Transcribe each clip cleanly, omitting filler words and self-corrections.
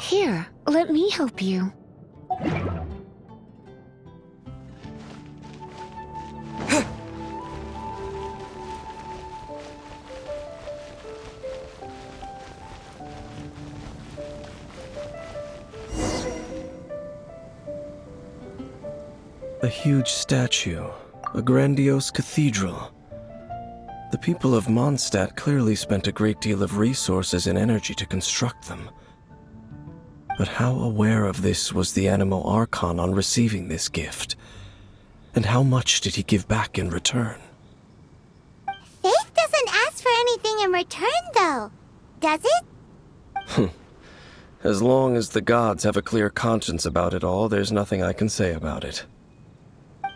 Here, let me help you. A huge statue, a grandiose cathedral. The people of Mondstadt clearly spent a great deal of resources and energy to construct them. But how aware of this was the Anemo Archon on receiving this gift? And how much did he give back in return? Faith doesn't ask for anything in return, though, does it? As long as the gods have a clear conscience about it all, there's nothing I can say about it.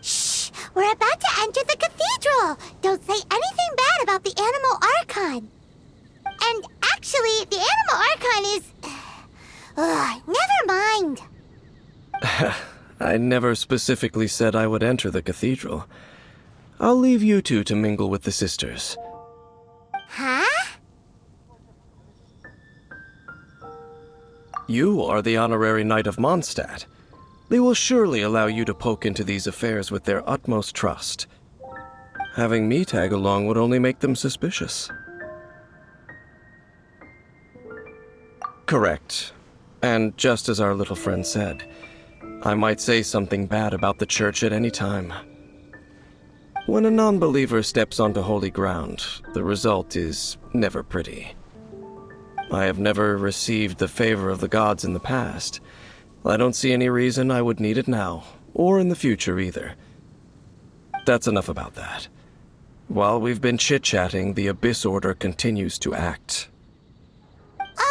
Shh! We're about to enter the cathedral! Don't say anything bad about the Anemo Archon! And actually, the Anemo Archon is... never mind! I never specifically said I would enter the cathedral. I'll leave you two to mingle with the sisters. Huh? You are the honorary knight of Mondstadt. They will surely allow you to poke into these affairs with their utmost trust. Having me tag along would only make them suspicious. Correct. And just as our little friend said, I might say something bad about the church at any time. When a non-believer steps onto holy ground, the result is never pretty. I have never received the favor of the gods in the past. I don't see any reason I would need it now, or in the future either. That's enough about that. While we've been chit-chatting, the Abyss Order continues to act.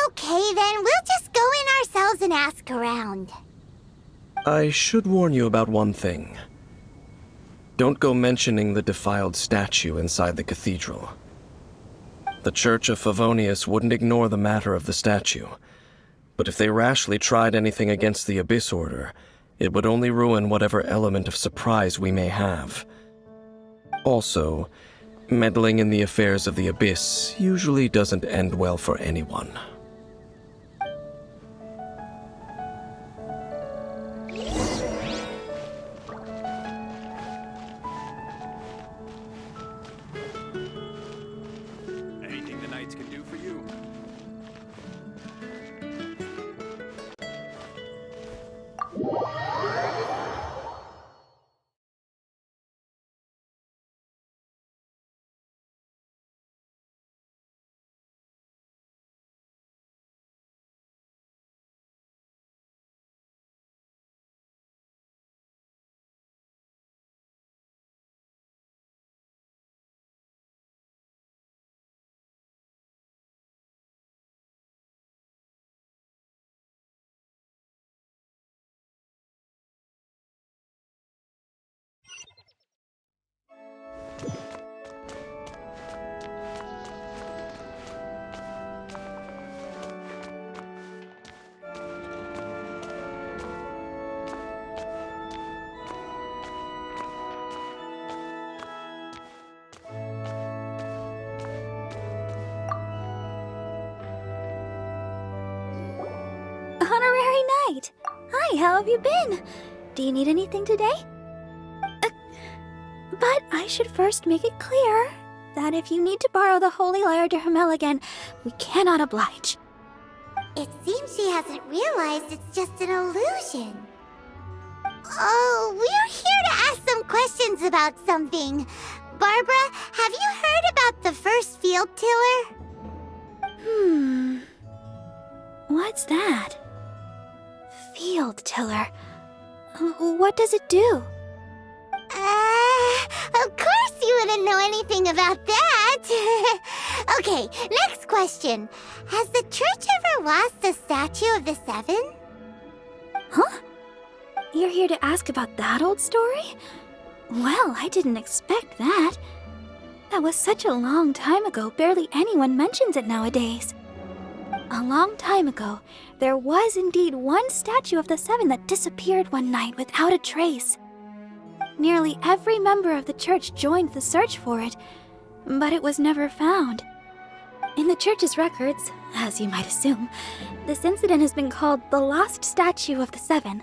Okay, then we'll just go in ourselves and ask around. I should warn you about one thing. Don't go mentioning the defiled statue inside the cathedral. The Church of Favonius wouldn't ignore the matter of the statue. But if they rashly tried anything against the Abyss Order, it would only ruin whatever element of surprise we may have. Also, meddling in the affairs of the Abyss usually doesn't end well for anyone. Anything the knights can do for you? Honorary Knight! Hi, how have you been? Do you need anything today? But I should first make it clear that if you need to borrow the Holy Lyre de Hermel again, we cannot oblige. It seems she hasn't realized it's just an illusion. Oh, we're here to ask some questions about something. Barbara, have you heard about the first field tiller? What's that? Field tiller. What does it do? Of course you wouldn't know anything about that. Okay, next question. Has the church ever lost a statue of the Seven? Huh? You're here to ask about that old story? Well, I didn't expect that. That was such a long time ago, barely anyone mentions it nowadays. A long time ago, there was indeed one statue of the Seven that disappeared one night without a trace. Nearly every member of the church joined the search for it, but it was never found. In the church's records, as you might assume, this incident has been called the Lost Statue of the Seven.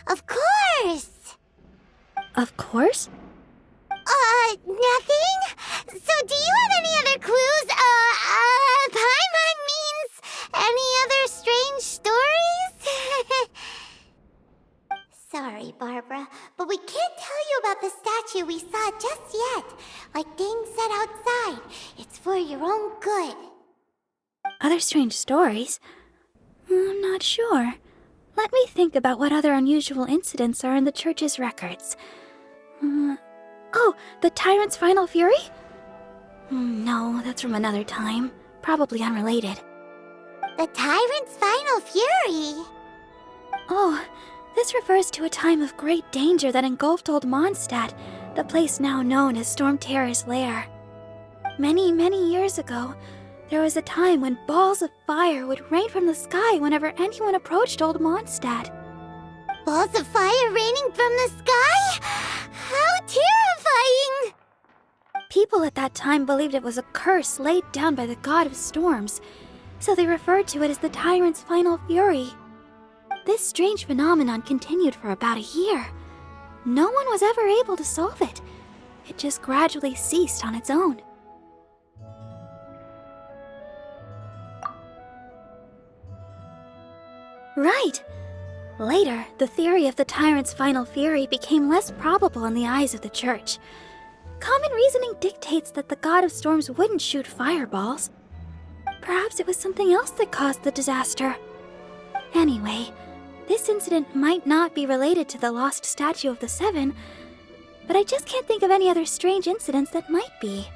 Of course! Of course? Nothing? So do you have any other clues? Paimon means any other strange stories? Sorry, Barbara, but we can't tell you about the statue we saw just yet. Like Dane said outside, it's for your own good. Other strange stories? I'm not sure. Let me think about what other unusual incidents are in the church's records. Oh, the Tyrant's Final Fury? No, that's from another time. Probably unrelated. The Tyrant's Final Fury? Oh, this refers to a time of great danger that engulfed Old Mondstadt, the place now known as Storm Terror's lair. Many, many years ago, there was a time when balls of fire would rain from the sky whenever anyone approached Old Mondstadt. Balls of fire raining from the sky? How terrifying! People at that time believed it was a curse laid down by the god of storms, so they referred to it as the Tyrant's Final Fury. This strange phenomenon continued for about a year. No one was ever able to solve it. It just gradually ceased on its own. Right. Later, the theory of the Tyrant's Final Fury became less probable in the eyes of the Church. Common reasoning dictates that the god of storms wouldn't shoot fireballs. Perhaps it was something else that caused the disaster. Anyway, this incident might not be related to the lost statue of the Seven, but I just can't think of any other strange incidents that might be.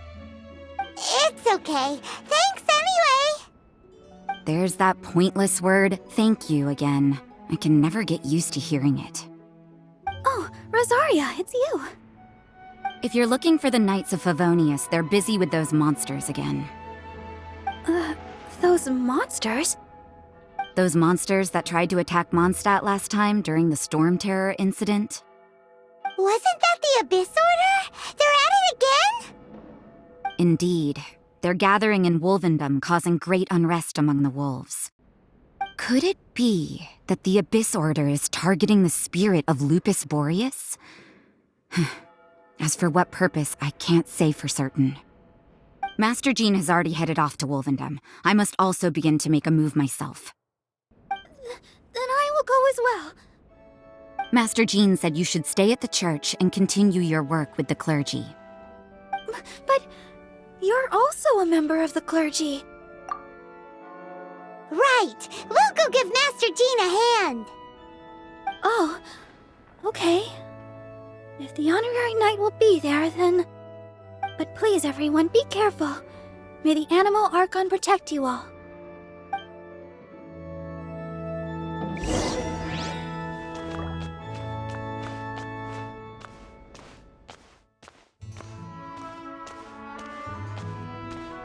It's okay. Thanks anyway! There's that pointless word, thank you, again. I can never get used to hearing it. Oh, Rosaria, it's you. If you're looking for the Knights of Favonius, they're busy with those monsters again. Those monsters? Those monsters that tried to attack Mondstadt last time during the Storm Terror incident? Wasn't that the Abyss Order? They're at it again? Indeed. They're gathering in Wolvendom, causing great unrest among the wolves. Could it be that the Abyss Order is targeting the spirit of Lupus Boreas? As for what purpose, I can't say for certain. Master Jean has already headed off to Wolvendom. I must also begin to make a move myself. Then I will go as well. Master Jean said you should stay at the church and continue your work with the clergy. But you're also a member of the clergy. Right! We'll go give Master Jean a hand! Oh, okay. If the honorary knight will be there, then... But please, everyone, be careful. May the Animal Archon protect you all.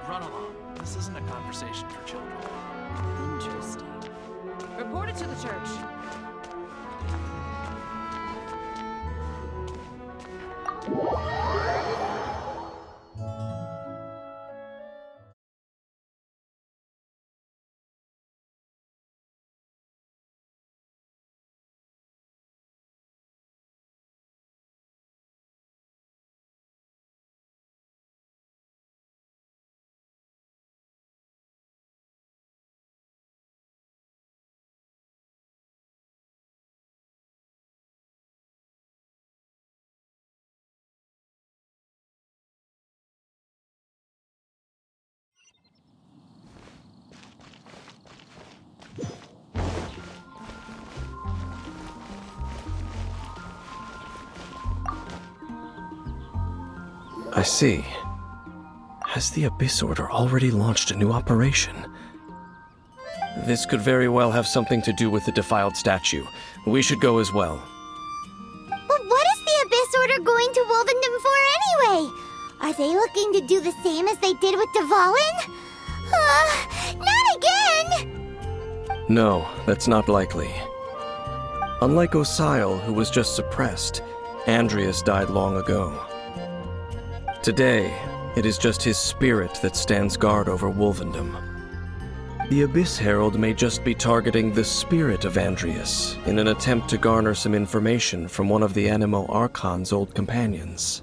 Run along. This isn't a conversation for children. Interesting. Report it to the church. I see. Has the Abyss Order already launched a new operation? This could very well have something to do with the defiled statue. We should go as well. But what is the Abyss Order going to Wolvendom for anyway? Are they looking to do the same as they did with Dvalin? Not again! No, that's not likely. Unlike Osile, who was just suppressed, Andreas died long ago. Today, It is just his spirit that stands guard over Wolvendom. The Abyss Herald may just be targeting the spirit of Andreas in an attempt to garner some information from one of the Animo Archon's old companions.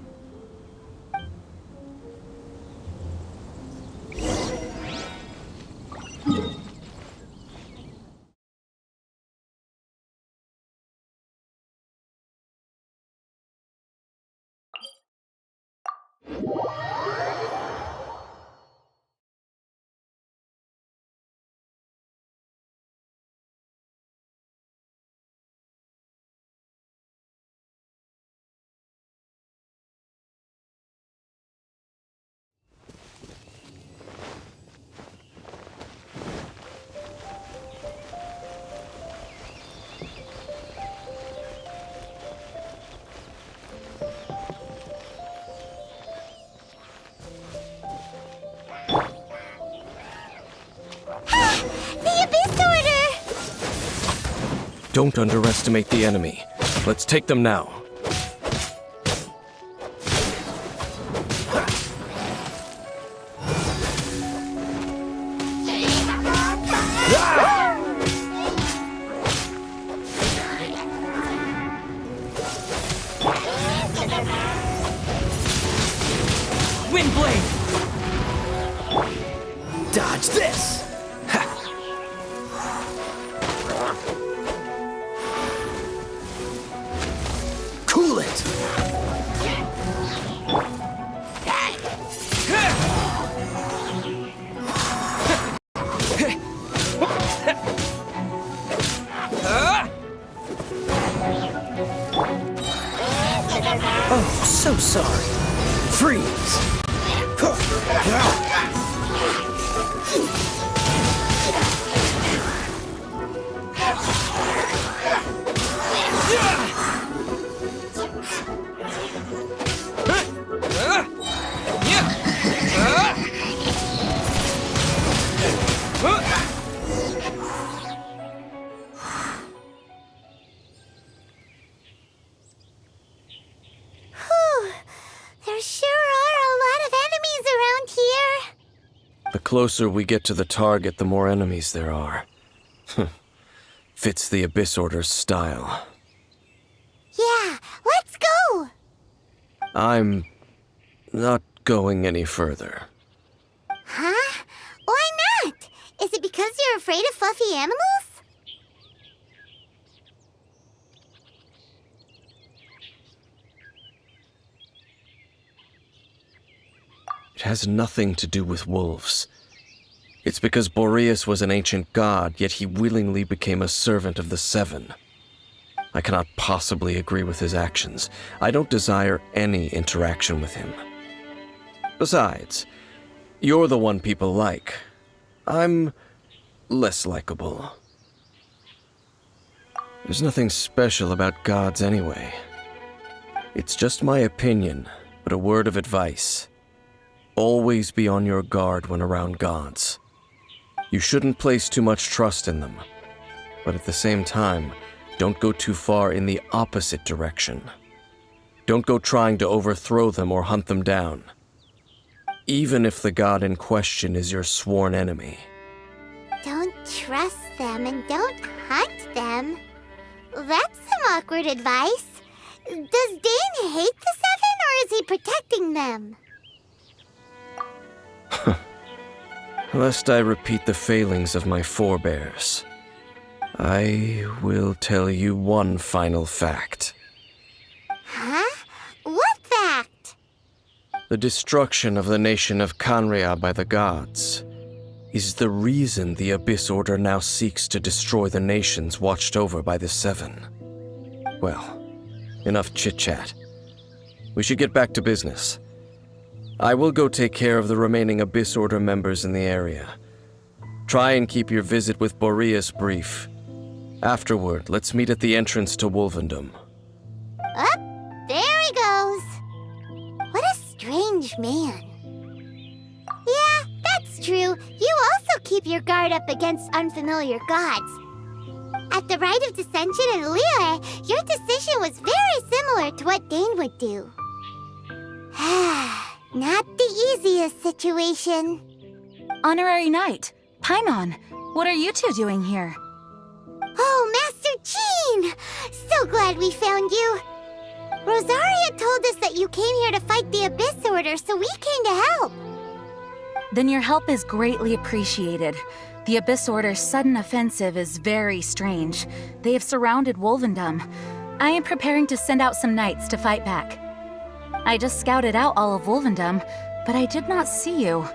The Abyss Order! Don't underestimate the enemy. Let's take them now. Windblade! Dodge this! Ha. Cool it! Oh, so sorry. Freeze! There sure are a lot of enemies around here. The closer we get to the target, the more enemies there are. Fits the Abyss Order's style. Yeah, let's go! I'm not going any further. Huh? Why not? Is it because you're afraid of fluffy animals? It has nothing to do with wolves. It's because Boreas was an ancient god, yet he willingly became a servant of the Seven. I cannot possibly agree with his actions. I don't desire any interaction with him. Besides, you're the one people like. I'm less likable. There's nothing special about gods anyway. It's just my opinion, but a word of advice. Always be on your guard when around gods. You shouldn't place too much trust in them, but at the same time, don't go too far in the opposite direction. Don't go trying to overthrow them or hunt them down, even if the god in question is your sworn enemy. Don't trust them and don't hunt them. That's some awkward advice. Does Dane hate the Seven, or is he protecting them? Lest I repeat the failings of my forebears, I will tell you one final fact. Huh? What fact? The destruction of the nation of Canria by the gods is the reason the Abyss Order now seeks to destroy the nations watched over by the Seven. Well, enough chit-chat. We should get back to business. I will go take care of the remaining Abyss Order members in the area. Try and keep your visit with Boreas brief. Afterward, let's meet at the entrance to Wolvendom. Up, there he goes. What a strange man. Yeah, that's true. You also keep your guard up against unfamiliar gods. At the Rite of Dissension in Lear, your decision was very similar to what Dane would do. Not the the easiest situation. Honorary Knight, Paimon, what are you two doing here? Oh, Master Jean! So glad we found you. Rosaria told us that you came here to fight the Abyss Order, so we came to help. Then your help is greatly appreciated. The Abyss Order's sudden offensive is very strange. They have surrounded Wolvendom. I am preparing to send out some knights to fight back. I just scouted out all of Wolvendom, but I did not see you.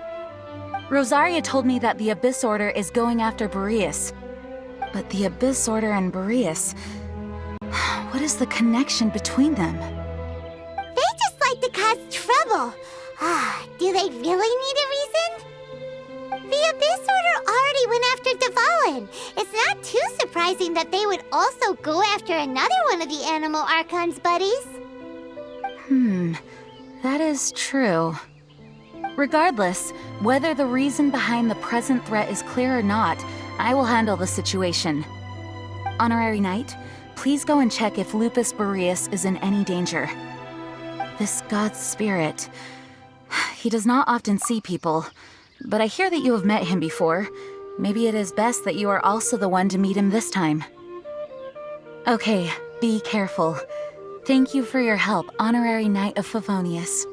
Rosaria told me that the Abyss Order is going after Boreas. But the Abyss Order and Boreas... what is the connection between them? They just like to cause trouble. Do they really need a reason? The Abyss Order already went after Dvalin. It's not too surprising that they would also go after another one of the Animal Archon's buddies. That is true. Regardless, whether the reason behind the present threat is clear or not, I will handle the situation. Honorary Knight, please go and check if Lupus Boreas is in any danger. This god's spirit... he does not often see people, but I hear that you have met him before. Maybe it is best that you are also the one to meet him this time. Okay, be careful. Thank you for your help, Honorary Knight of Favonius.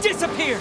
Disappear!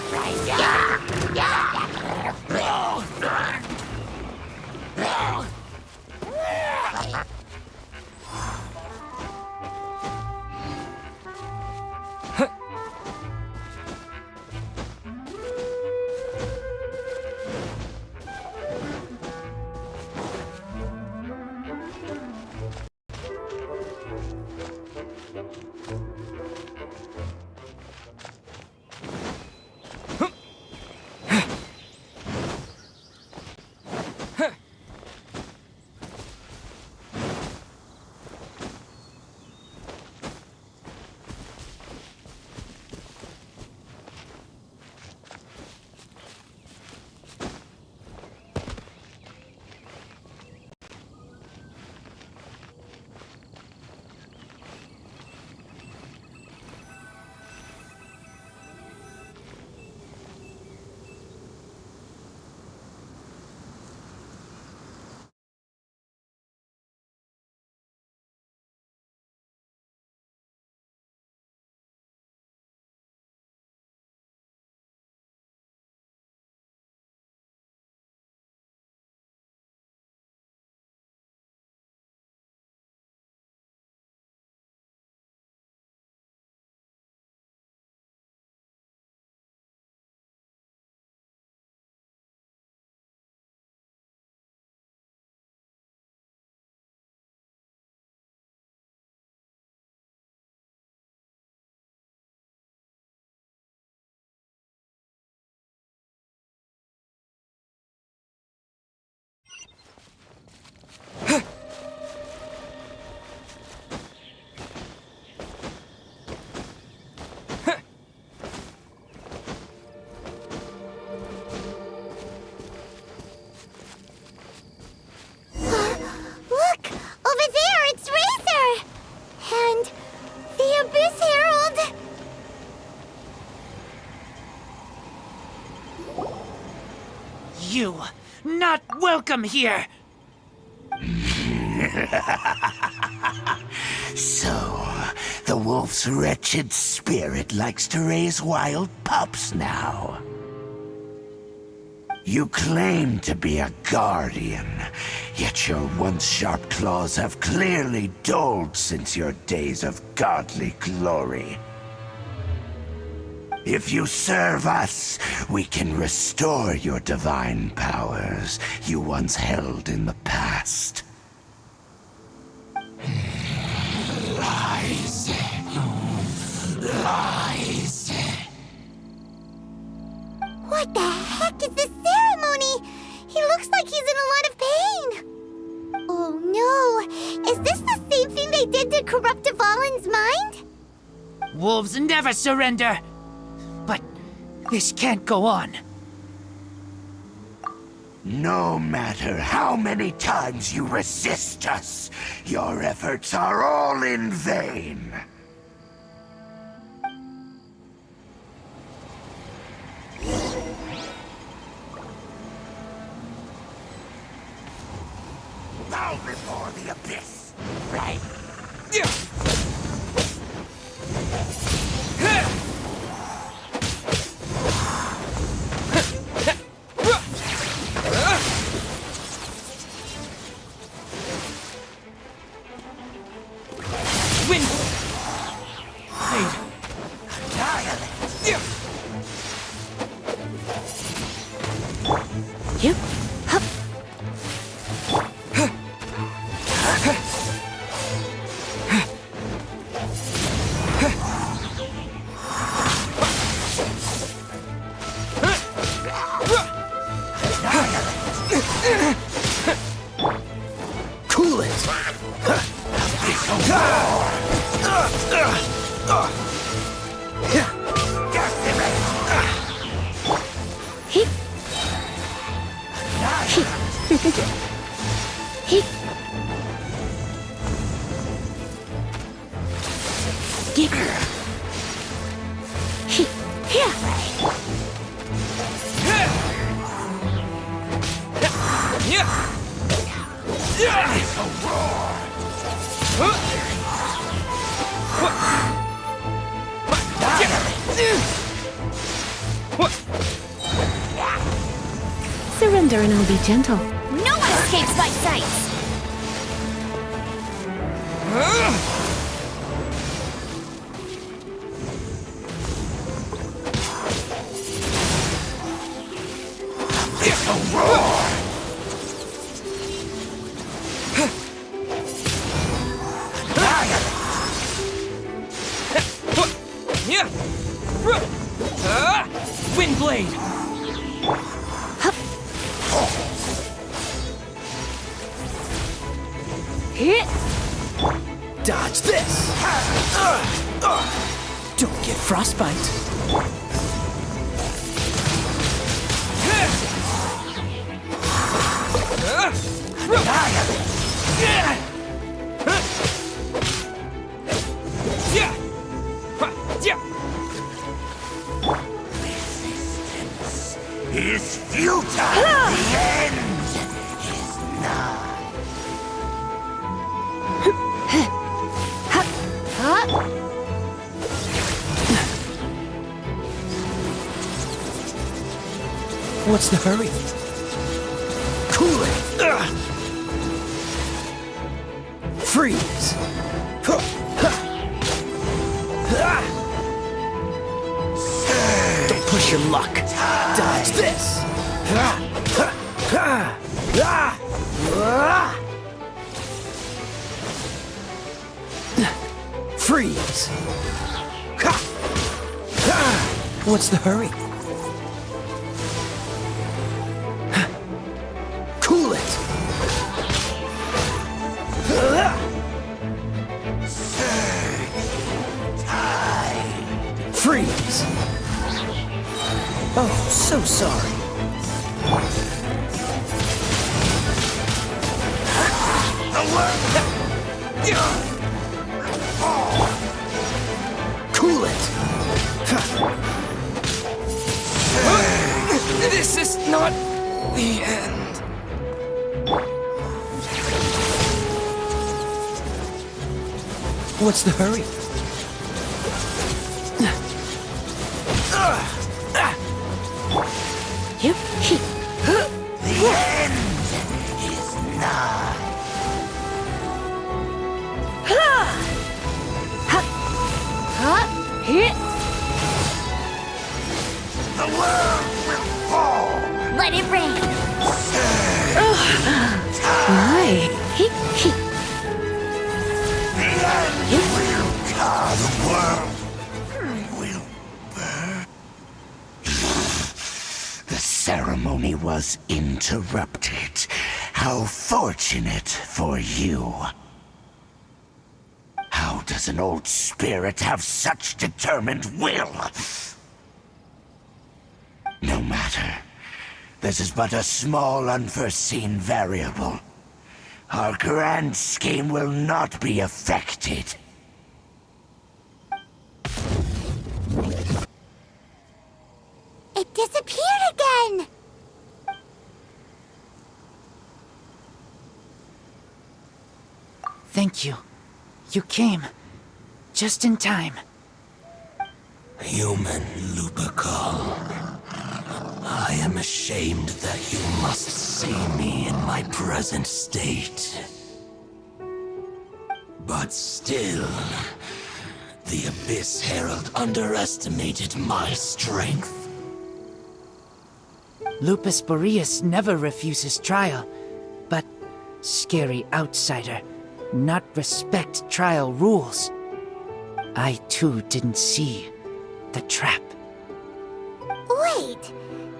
Look! Over there, it's Razor! And the Abyss Herald! You, not welcome here! So, the wolf's wretched spirit likes to raise wild pups now. You claim to be a guardian, yet your once sharp claws have clearly dulled since your days of godly glory. If you serve us, we can restore your divine powers you once held in the past. Lies. Lies. What the heck is this ceremony? He looks like he's in a lot of pain. Oh no! Is this the same thing they did to corrupt Dvalin's mind? Wolves never surrender! But this can't go on. No matter how many times you resist us, your efforts are all in vain. Bow before the abyss, right? Wind! Blade! Yep. Hup. Cool it! Hip. Hip. Get. Hip. Surrender and I'll be gentle. No one escapes my sights! Wind blade! Hit. Dodge this! Don't get frostbite. Is futile. The end is nigh. What's the hurry? Cool it! Freeze! Don't push your luck. Dodge this! Freeze! What's the hurry? Cool it! Freeze! Oh, so sorry. Cool it! This is not the end. What's the hurry? Yep. The end is nigh. Hit. The world will fall. Let it rain! My. Hit. The end will come. The world will burn. The ceremony was interrupted. How fortunate for you. How does an old spirit have such determined will? No matter. This is but a small, unforeseen variable. Our grand scheme will not be affected. It disappeared again! Thank you. You came. Just in time. Human Lupercal, I am ashamed that you must see me in my present state. But still, the Abyss Herald underestimated my strength. Lupus Boreas never refuses trial, but scary outsider, not respect trial rules. I too didn't see the trap. Wait,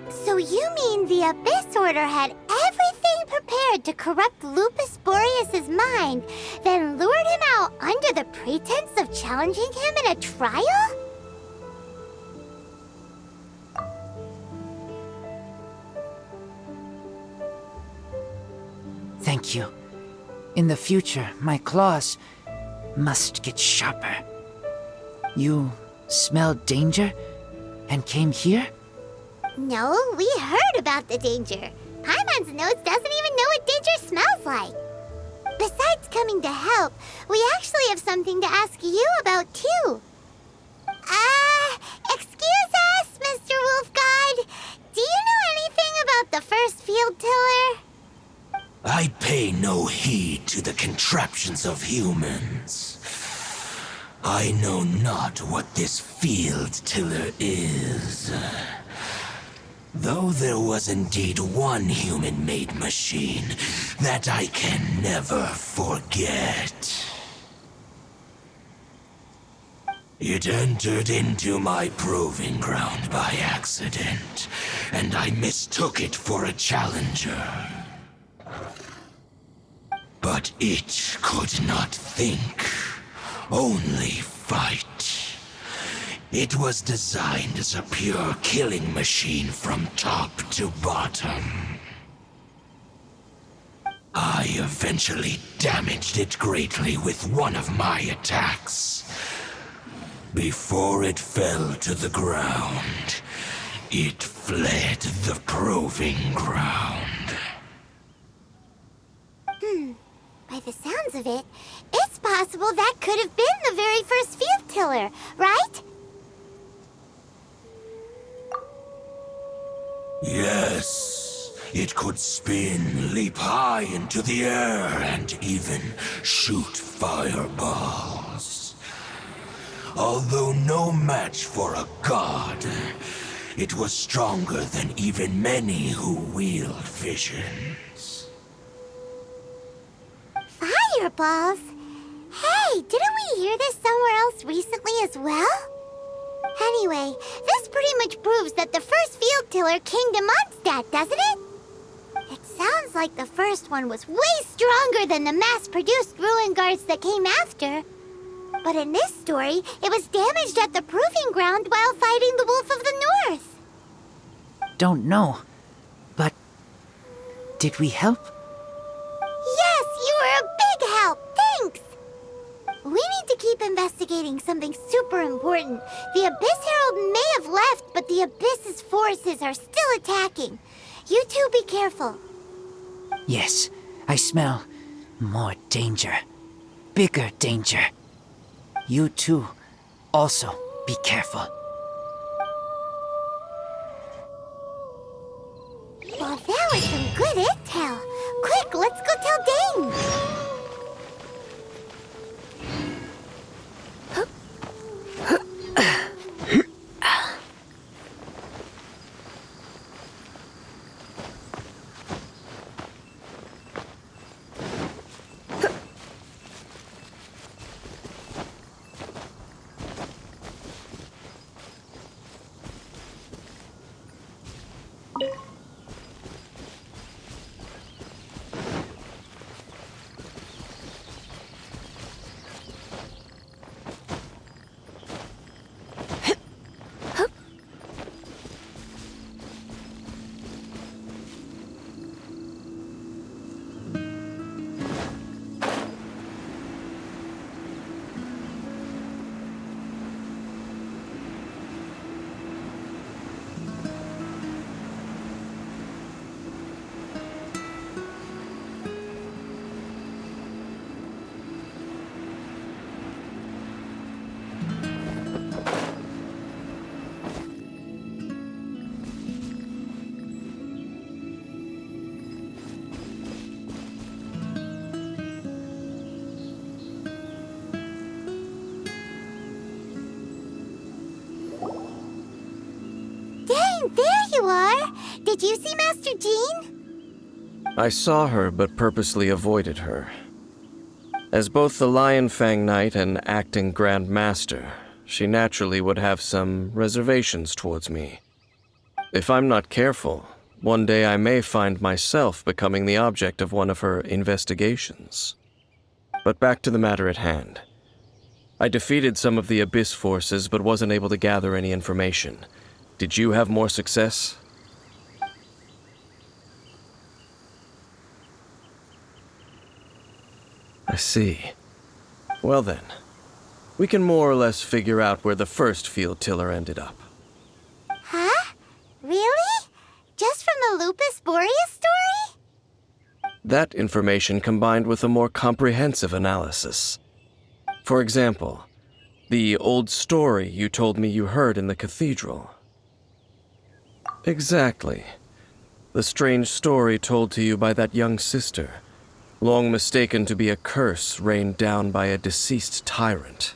so you mean the Abyss Order had everything prepared to corrupt Lupus Boreas' mind, then lured him out under the pretense of challenging him in a trial? Thank you. In the future, my claws must get sharper. You smelled danger and came here? No, we heard about the danger. Paimon's nose doesn't even know what danger smells like. Besides coming to help, we actually have something to ask you about too. Excuse us, Mr. Wolf God. Do you know anything about the first field tiller? I pay no heed to the contraptions of humans. I know not what this field tiller is. Though there was indeed one human-made machine that I can never forget. It entered into my proving ground by accident, and I mistook it for a challenger. But it could not think, only fight. It was designed as a pure killing machine from top to bottom. I eventually damaged it greatly with one of my attacks. Before it fell to the ground, it fled the proving ground. By the sounds of it, it's possible that could have been the very first field tiller, right? Yes, it could spin, leap high into the air, and even shoot fireballs. Although no match for a god, it was stronger than even many who wield visions. Fireballs? Hey, didn't we hear this somewhere else recently as well? Anyway, this pretty much proves that the first field tiller came to Mondstadt, doesn't it? It sounds like the first one was way stronger than the mass-produced ruin guards that came after. But in this story, it was damaged at the proving ground while fighting the Wolf of the North. Don't know, but did we help? Yes, you were a big help. Thanks. We need to keep investigating something super important. The Abyss Herald may have left, but the Abyss's forces are still attacking. You two be careful. Yes, I smell more danger. Bigger danger. You too, also be careful. Well, that was some good intel. Quick, let's go tell Dane. there you are! Did you see Master Jean? I saw her, but purposely avoided her. As both the Lion Fang Knight and acting Grand Master, she naturally would have some reservations towards me. If I'm not careful, one day I may find myself becoming the object of one of her investigations. But back to the matter at hand. I defeated some of the Abyss forces, but wasn't able to gather any information. Did you have more success? I see. Well then, we can more or less figure out where the first field tiller ended up. Huh? Really? Just from the Lupus Boreas story? That information combined with a more comprehensive analysis. For example, the old story you told me you heard in the cathedral. Exactly. The strange story told to you by that young sister, long mistaken to be a curse rained down by a deceased tyrant.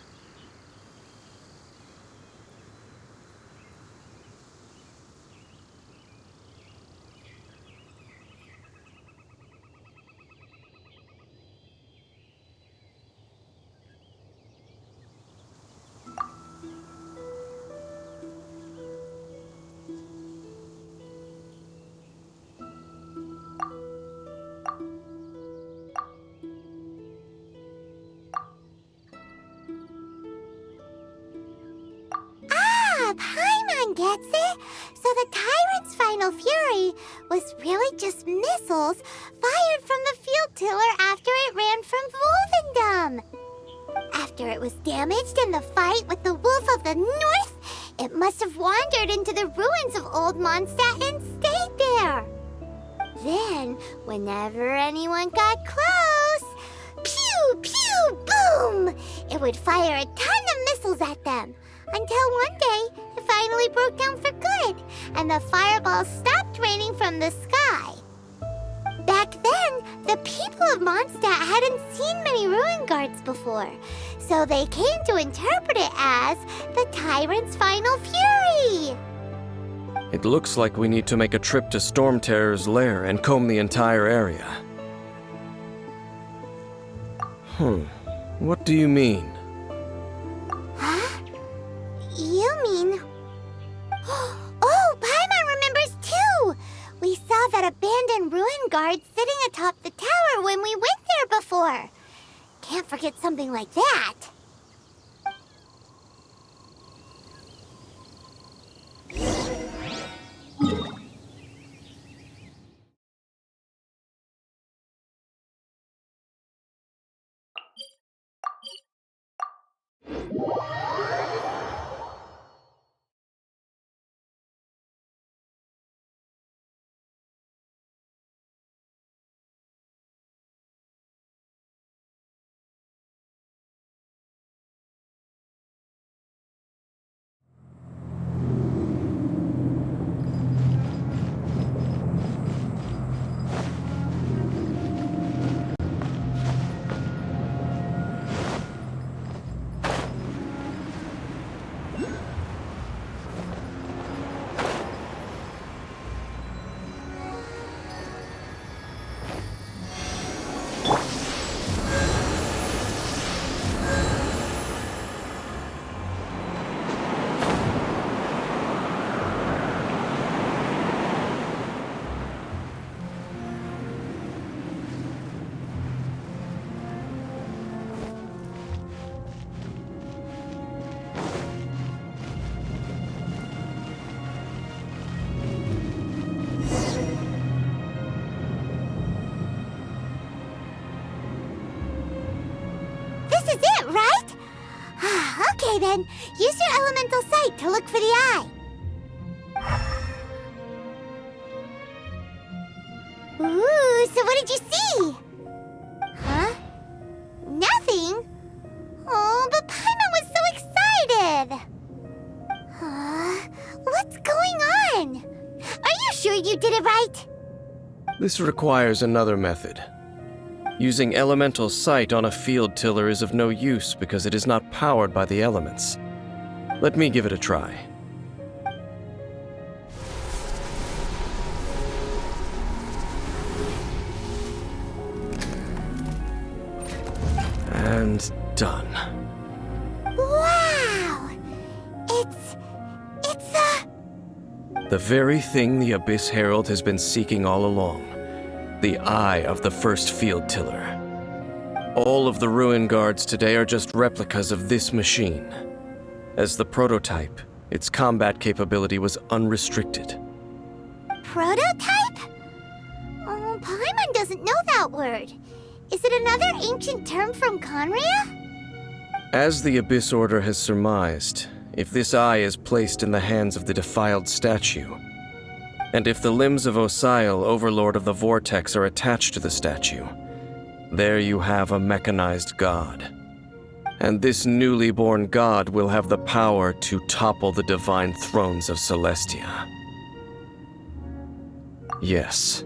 Paimon gets it! So the tyrant's final fury was really just missiles fired from the field tiller after it ran from Wolvendom. After it was damaged in the fight with the Wolf of the North, it must have wandered into the ruins of Old Mondstadt and stayed there. Then, whenever anyone got close, pew, pew, boom! It would fire a ton of missiles at them. Until one day, it finally broke down for good, and the fireballs stopped raining from the sky. Back then, the people of Mondstadt hadn't seen many ruin guards before, so they came to interpret it as the tyrant's final fury. It looks like we need to make a trip to Storm Terror's lair and comb the entire area. What do you mean? Huh? You mean... Oh, Paimon remembers too! We saw that abandoned ruin guard sitting atop the tower when we went there before. Can't forget something like that. Okay then, use your elemental sight to look for the eye. Ooh, so what did you see? Huh? Nothing? Oh, but Paimon was so excited! What's going on? Are you sure you did it right? This requires another method. Using elemental sight on a field tiller is of no use because it is not powered by the elements. Let me give it a try. And done. Wow! It's a... The very thing the Abyss Herald has been seeking all along. The eye of the first field tiller. All of the ruin guards today are just replicas of this machine. As the prototype, its combat capability was unrestricted. Prototype? Oh, Paimon doesn't know that word. Is it another ancient term from Conria? As the Abyss Order has surmised, if this eye is placed in the hands of the defiled statue, and if the limbs of Osial, Overlord of the Vortex, are attached to the statue, there you have a mechanized god. And this newly born god will have the power to topple the divine thrones of Celestia. Yes.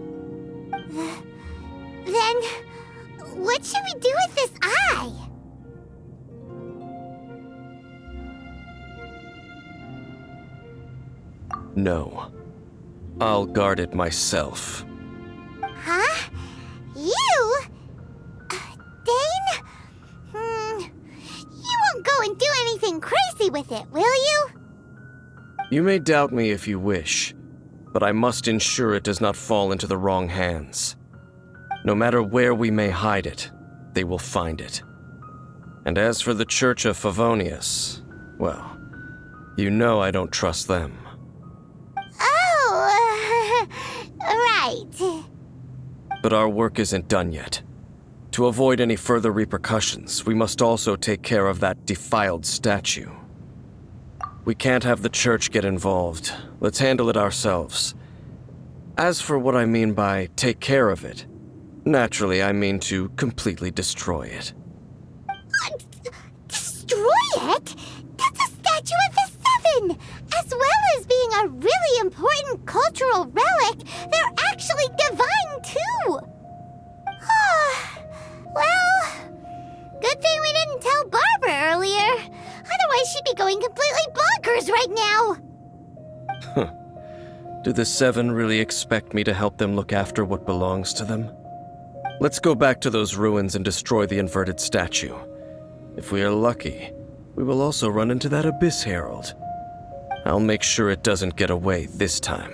Then, what should we do with this eye? No. I'll guard it myself. Huh? You? Dane? You won't go and do anything crazy with it, will you? You may doubt me if you wish, but I must ensure it does not fall into the wrong hands. No matter where we may hide it, they will find it. And as for the Church of Favonius, well, you know I don't trust them. Oh, right. But our work isn't done yet. To avoid any further repercussions, we must also take care of that defiled statue. We can't have the church get involved. Let's handle it ourselves. As for what I mean by take care of it, naturally I mean to completely destroy it. Destroy it? That's a statue of the Seven! As well as being a really important cultural relic, they're actually divine too! Well, good thing we didn't tell Barbara earlier. Otherwise she'd be going completely bonkers right now! Do the Seven really expect me to help them look after what belongs to them? Let's go back to those ruins and destroy the inverted statue. If we are lucky, we will also run into that Abyss Herald. I'll make sure it doesn't get away this time.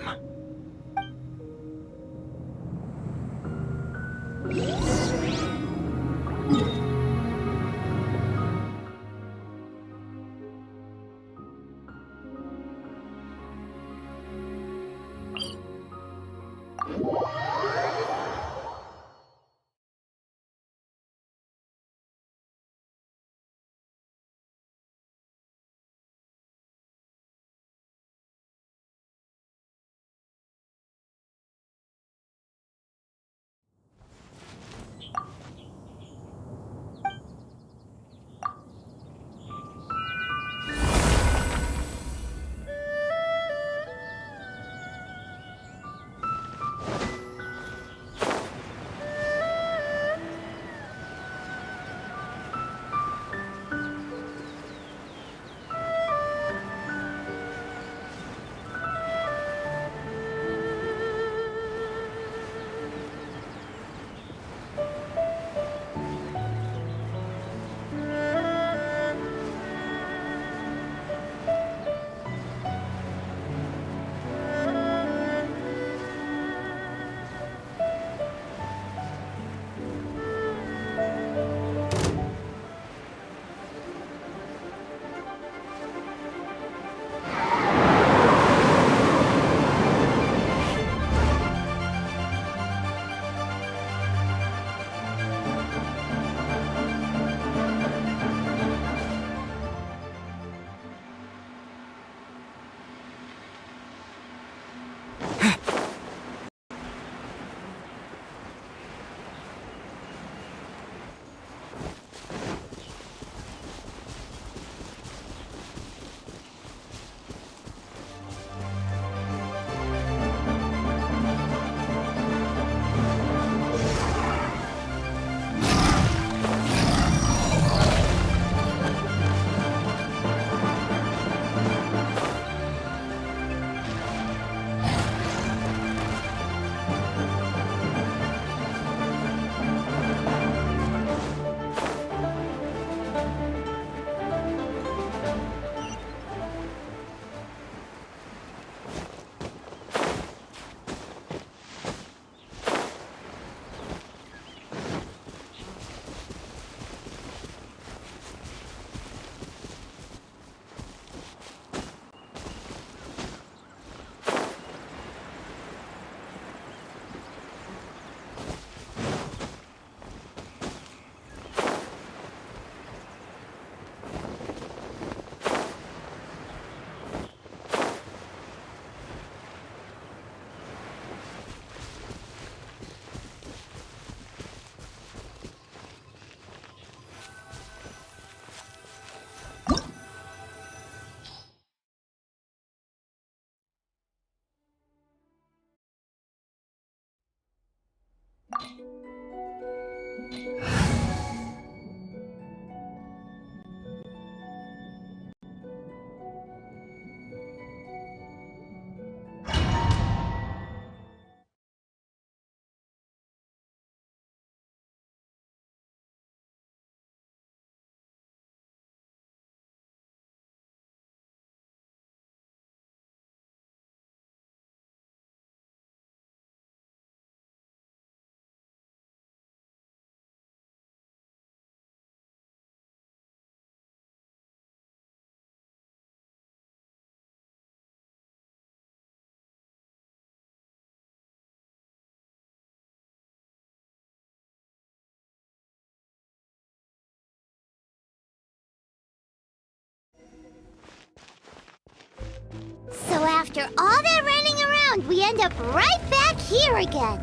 After all that running around, we end up right back here again.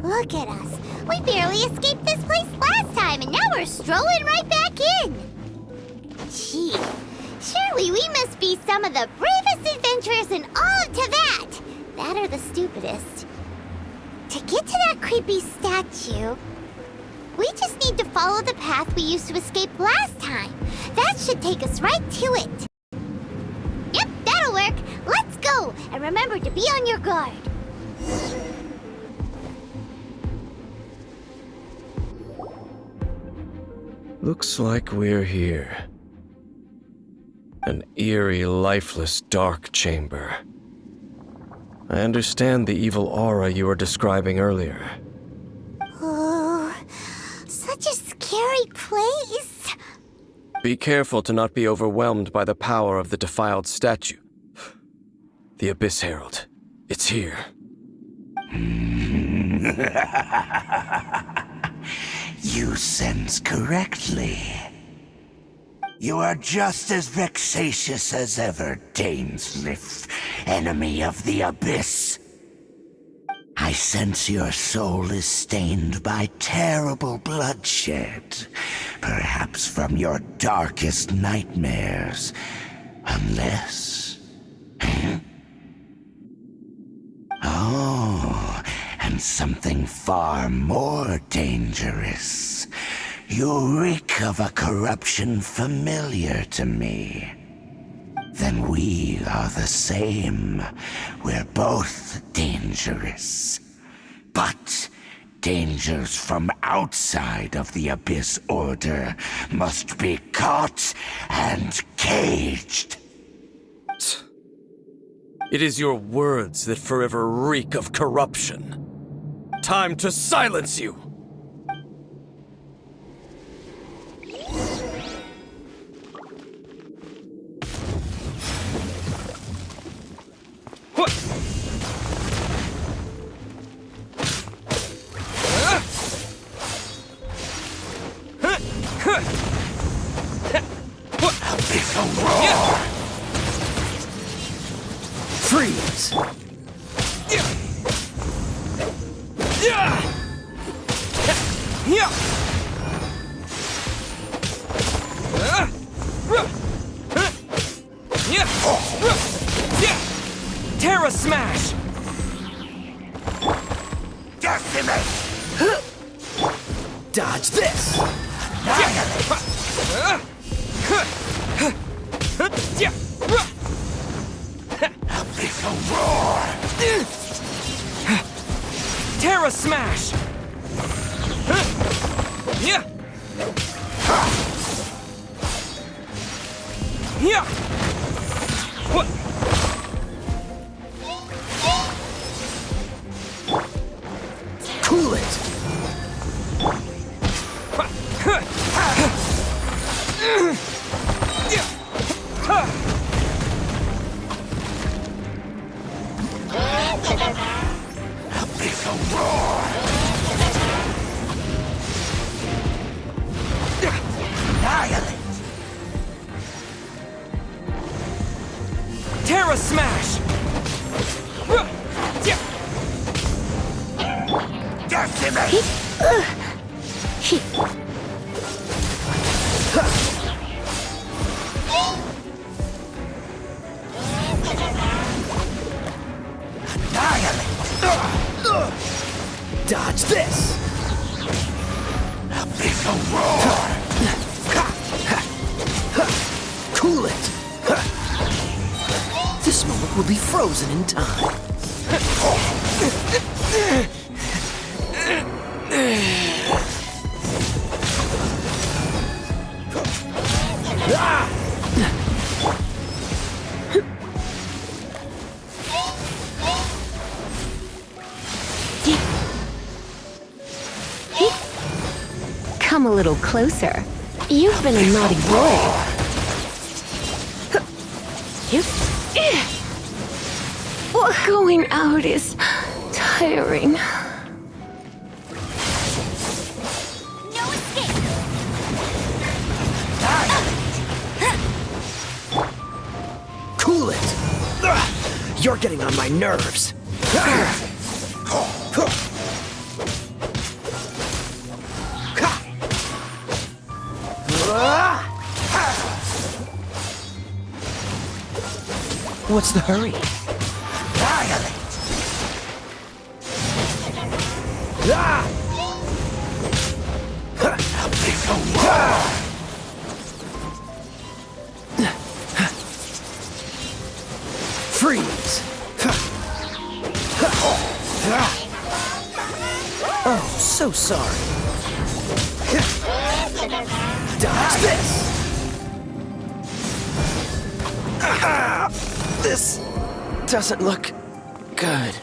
Look at us. We barely escaped this place last time, and now we're strolling right back in. Gee, surely we must be some of the bravest adventurers in all of Teyvat. That or the stupidest. To get to that creepy statue, we just need to follow the path we used to escape last time. That should take us right to it. Yep, that'll work. Let's go, and remember to be on your guard. Looks like we're here. An eerie, lifeless, dark chamber. I understand the evil aura you were describing earlier. Oh, such a scary place. Be careful to not be overwhelmed by the power of the defiled statue. The Abyss Herald. It's here. You sense correctly. You are just as vexatious as ever, Dainsleif, enemy of the Abyss. I sense your soul is stained by terrible bloodshed, perhaps from your darkest nightmares, unless... Oh, and something far more dangerous. You reek of a corruption familiar to me. Then we are the same. We're both dangerous. But dangers from outside of the Abyss Order must be caught and caged. It is your words that forever reek of corruption. Time to silence you! Freeze! Terra Smash! Decimate! Dodge this! Abyssal roar! Terra Smash! Cool it! Abyssal roar! Annihilate! Terra Smash! Decimate! Dodge this! Abyssal roar! Cool it! This moment will be frozen in time. Come a little closer. You've been a naughty boy. Going out is tiring. No escape! Cool it! my nerves. What's the hurry? Freeze! Oh, so sorry. Dodge this! This doesn't look good.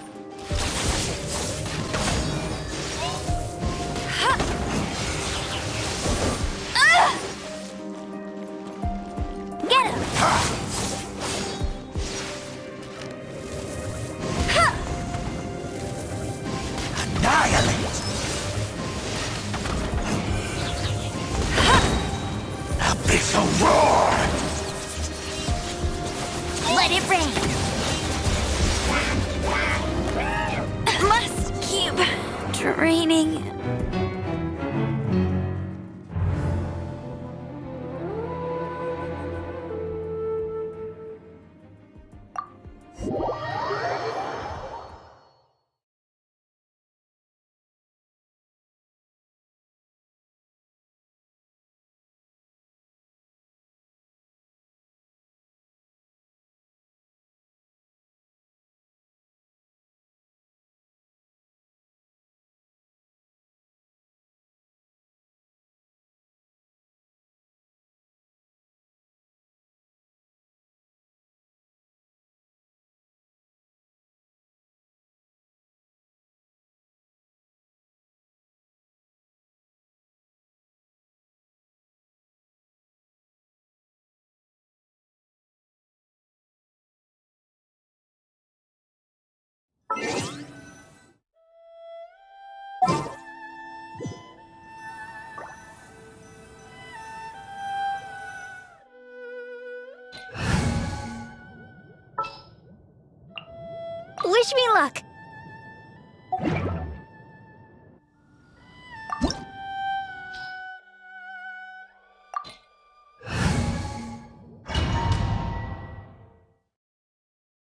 Get him! Annihilate! Abyssal roar! Let it rain! Must keep draining. Wish me luck.